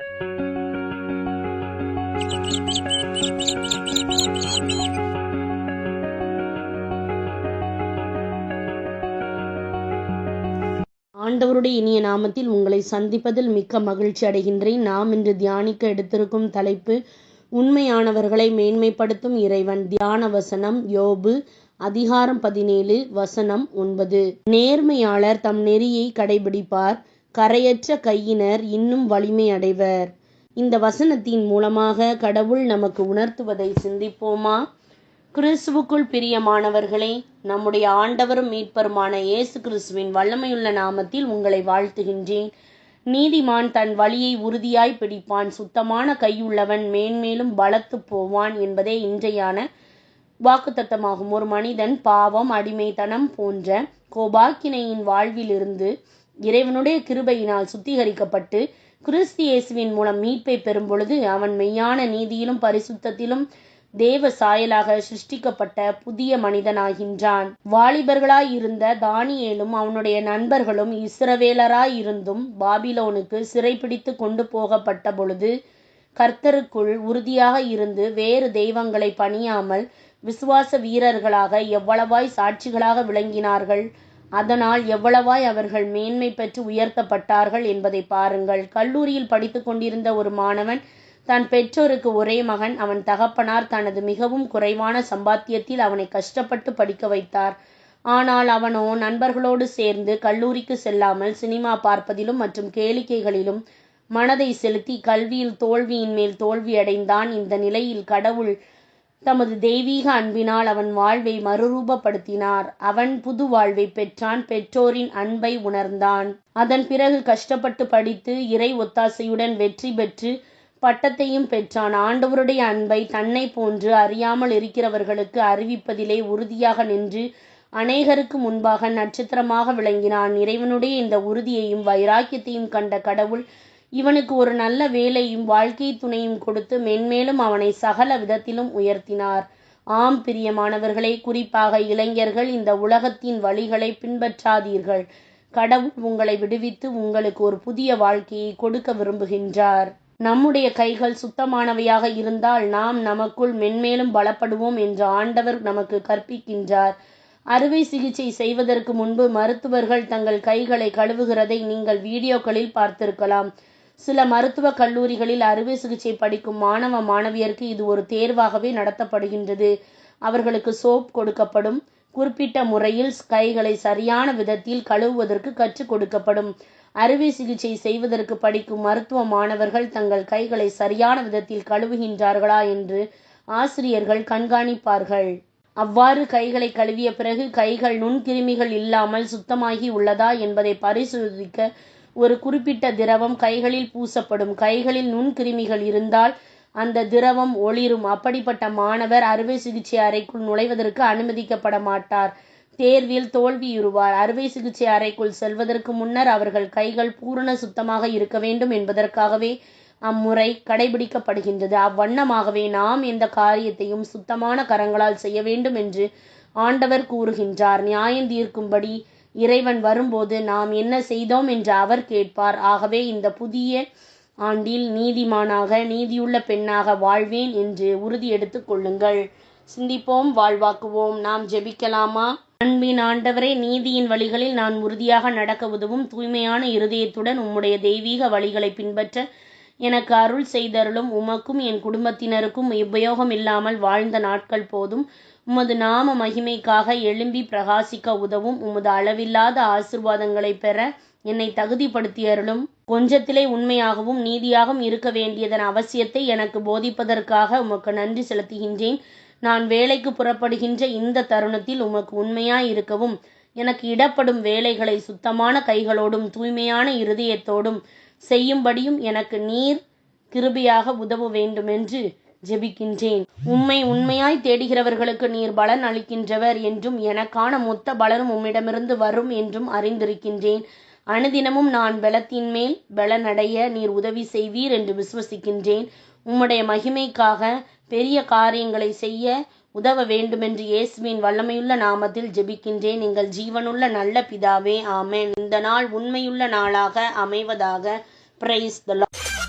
ஆண்டவருடைய இனிய நாமத்தில் உங்களை சந்திப்பதில் மிக்க மகிழ்ச்சி அடைகின்றேன். நாம் இன்று தியானிக்க எடுத்திருக்கும் தலைப்பு, உண்மையானவர்களை மேன்மைப்படுத்தும் இறைவன். தியான வசனம் யோபு அதிகாரம் 17 வசனம் 9. நேர்மையாளர் தம் நெறியை கடைபிடிப்பார், கரையற்ற கையினர் இன்னும் வலிமை அடைவர். இந்த வசனத்தின் மூலமாக கடவுள் நமக்கு உணர்த்துவதை சிந்திப்போமா? கிறிஸ்துவுக்குள் பிரியமானவர்களே, நம்முடைய ஆண்டவரும் மீட்பருமான இயேசு கிறிஸ்துவின் வல்லமையுள்ள நாமத்தில் உங்களை வாழ்த்துகின்றேன். நீதிமான் தன் வழியை உறுதியாய் பிடிப்பான், சுத்தமான கையுள்ளவன் மேன்மேலும் பலத்து போவான் என்பதே இன்றையான வாக்குத்தத்தமாகும். ஒரு மனிதன் பாவம், அடிமைத்தனம் போன்ற கோபாக்கினையின் வாழ்விலிருந்து இறைவனுடைய கிருபையினால் சுத்திகரிக்கப்பட்டு கிறிஸ்து இயேசுவின் மூலம் மீட்பை பெறும் பொழுது அவன் மெய்யான நீதியிலும் பரிசுத்தத்திலும் தேவ சாயலாக சிருஷ்டிக்கப்பட்ட புதிய மனிதனாகின்றான். வாலிபர்களாய் இருந்த தானியேலும் அவனுடைய நண்பர்களும் இஸ்ரவேலராயிருந்தும் பாபிலோனுக்கு சிறைப்பிடித்து கொண்டு போகப்பட்ட பொழுது கர்த்தருக்குள் உறுதியாக இருந்து வேறு தெய்வங்களை பணியாமல் விசுவாச வீரர்களாக எவ்வளவாய் சாட்சிகளாக விளங்கினார்கள். அதனால் எவ்வளவாய் அவர்கள் மேன்மை பெற்று உயர்த்தப்பட்டார்கள் என்பதை பாருங்கள். கல்லூரியில் படித்து கொண்டிருந்த ஒரு மாணவன் தன் பெற்றோருக்கு ஒரே மகன். அவன் தகப்பனார் தனது மிகவும் குறைவான சம்பாத்தியத்தில் அவனை கஷ்டப்பட்டு படிக்க வைத்தார். ஆனால் அவனோ நண்பர்களோடு சேர்ந்து கல்லூரிக்கு செல்லாமல் சினிமா பார்ப்பதிலும் மற்றும் கேளிக்கைகளிலும் மனதை செலுத்தி கல்வியில் தோல்வியின் மேல் தோல்வி அடைந்தான். இந்த நிலையில் கடவுள் தமது தெய்வீக அன்பினால் அவன் வாழ்வை மறுரூபப்படுத்தினார். அவன் புது வாழ்வை பெற்றான், பெற்றோரின் அன்பை உணர்ந்தான். அதன் பிறகு கஷ்டப்பட்டு படித்து இறை ஒத்தாசையுடன் வெற்றி பெற்று பட்டத்தையும் பெற்றான். ஆண்டவருடைய அன்பை தன்னை போன்று அறியாமல் இருக்கிறவர்களுக்கு அறிவிப்பதிலே உறுதியாக நின்று அநேகருக்கு முன்பாக நட்சத்திரமாக விளங்கினான். இறைவனுடைய இந்த உறுதியையும் வைராக்கியத்தையும் கண்ட கடவுள் இவனுக்கு ஒரு நல்ல வேலையும் வாழ்க்கை துணையும் கொடுத்து மென்மேலும் அவனை சகல விதத்திலும் உயர்த்தினார். ஆம் பிரியமானவர்களே, குறிப்பாக இளைஞர்கள், இந்த உலகத்தின் வழிகளை பின்பற்றாதீர்கள். கடவுள் உங்களை விடுவித்து உங்களுக்கு ஒரு புதிய வாழ்க்கையை கொடுக்க விரும்புகின்றார். நம்முடைய கைகள் சுத்தமானவையாக இருந்தால் நாம் நமக்குள் மென்மேலும் பலப்படுவோம் என்று ஆண்டவர் நமக்கு கற்பிக்கின்றார். அறுவை சிகிச்சை செய்வதற்கு முன்பு மருத்துவர்கள் தங்கள் கைகளை கழுவுகிறதை நீங்கள் வீடியோக்களில் பார்த்திருக்கலாம். சில மருத்துவ கல்லூரிகளில் அறுவை சிகிச்சை படிக்கும் மாணவ மாணவியருக்கு இது ஒரு தேர்வாகவே நடத்தப்படுகின்றது. அவர்களுக்கு சோப் கொடுக்கப்படும். குறிப்பிட்ட முறையில் கைகளை சரியான விதத்தில் கழுவுவதற்கு கற்றுக் கொடுக்கப்படும். அறுவை சிகிச்சை செய்வதற்கு படிக்கும் மருத்துவ மாணவர்கள் தங்கள் கைகளை சரியான விதத்தில் கழுவுகின்றார்களா என்று ஆசிரியர்கள் கண்காணிப்பார்கள். அவ்வாறு கைகளை கழுவிய பிறகு கைகள் நுண்கிருமிகள் இல்லாமல் சுத்தமாகி உள்ளதா என்பதை பரிசோதிக்க ஒரு குறிப்பிட்ட திரவம் கைகளில் பூசப்படும். கைகளில் நுண்கிருமிகள் இருந்தால் அந்த திரவம் ஒளிரும். அப்படிப்பட்ட மாணவர் அறுவை சிகிச்சை அறைக்குள் நுழைவதற்கு அனுமதிக்கப்பட மாட்டார். தேர்வில் தோல்வியுறுவார். அறுவை சிகிச்சை அறைக்குள் செல்வதற்கு முன்னர் அவர்கள் கைகள் பூரண சுத்தமாக இருக்க வேண்டும் என்பதற்காகவே அம்முறை கடைபிடிக்கப்படுகின்றது. அவ்வண்ணமாகவே நாம் எந்த காரியத்தையும் சுத்தமான கரங்களால் செய்ய வேண்டும் என்று ஆண்டவர் கூறுகின்றார். நியாயம் தீர்க்கும்படி இறைவன் வரும்போது நாம் என்ன செய்தோம் என்று அவர் கேட்பார். ஆகவே இந்த புதிய ஆண்டில் நீதிமானாக, நீதியுள்ள பெண்ணாக வாழ்வேன் என்று உறுதி எடுத்துக் கொள்ளுங்கள். சிந்திப்போம், வாழ்வாக்குவோம். நாம் ஜெபிக்கலாமா? அன்பின் ஆண்டவரே, நீதியின் வழிகளில் நான் உறுதியாக நடக்க உதவும் தூய்மையான இருதயத்துடன் உம்முடைய தெய்வீக வழிகளை பின்பற்ற எனக்கு அருள் செய்தருளும். உமக்கும் என் குடும்பத்தினருக்கும் உபயோகம் இல்லாமல் வாழ்ந்த நாட்கள் போதும். உமது நாம மகிமைக்காக எழும்பி பிரகாசிக்க உதவும். உமது அளவில்லாத ஆசீர்வாதங்களை பெற என்னை தகுதிப்படுத்தியருளும். கொஞ்சத்திலே உண்மையாகவும் நீதியாகவும் இருக்க வேண்டியதன் அவசியத்தை எனக்கு போதிப்பதற்காக உமக்கு நன்றி செலுத்துகின்றேன். நான் வேலைக்கு புறப்படுகின்ற இந்த தருணத்தில் உமக்கு உண்மையாய் இருக்கவும், எனக்கு இடப்படும் வேலைகளை சுத்தமான கைகளோடும் தூய்மையான இருதயத்தோடும் செய்யும்படியும் எனக்கு நீர் கிருபையாக உதவ வேண்டுமென்று ஜெபிக்கின்றேன். உம்மை உண்மையாய் தேடுகிறவர்களுக்கு நீர் பலன் அளிக்கின்றவர் என்றும் எனக்கான மொத்த பலனும் உம்மிடமிருந்து வரும் என்றும் அறிந்திருக்கின்றேன். அனுதினமும் நான் பலத்தின் மேல் பலனடைய நீர் உதவி செய்வீர் என்று விசுவசிக்கின்றேன். உம்முடைய மகிமைக்காக பெரிய காரியங்களை செய்ய உதவ வேண்டுமென்று இயேசுவின் வல்லமையுள்ள நாமத்தில் ஜெபிக்கின்றேன். எங்கள் ஜீவனுள்ள நல்ல பிதாவே, ஆமென். இந்த நாள் உண்மையுள்ள நாளாக அமைவதாக. Praise the Lord.